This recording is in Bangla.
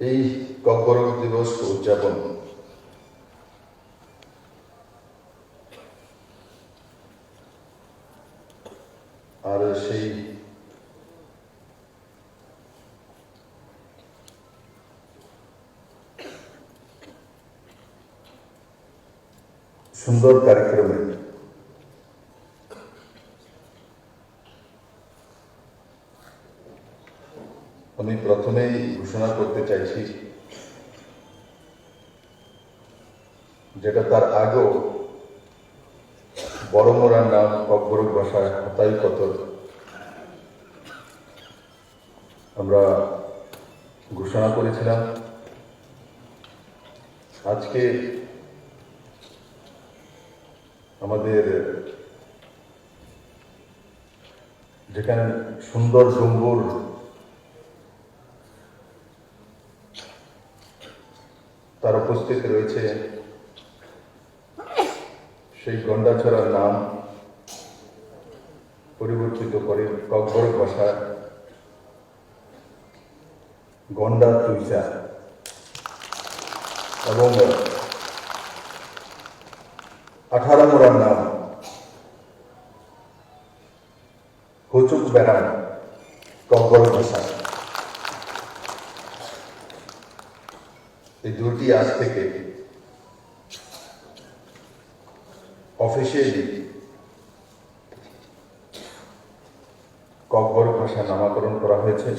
এই ককবরক দিবস উদযাপন আর সেই সুন্দর কার্যক্রমে আমি প্রথমেই ঘোষণা করতে চাইছি, যেটা তার আগেও বড় মোড়ার নাম ককবরক ভাষায় হতাই কতর আমরা ঘোষণা করেছিলাম। আজকে আমাদের যেখানে সুন্দর ডুম্বুর তার উপস্থিতি রয়েছে, সেই গন্ডাছড়ার নাম পরিবর্তিত করে ককবরক ভাষা গন্ডা তুইসা এবং 18 মোড়ার নাম হুচুক বেড়ান ককবরক ভাষা। এই দুটি আজ থেকে অফিসিয়ালি ককবরক ভাষা নামকরণ করা হয়েছে।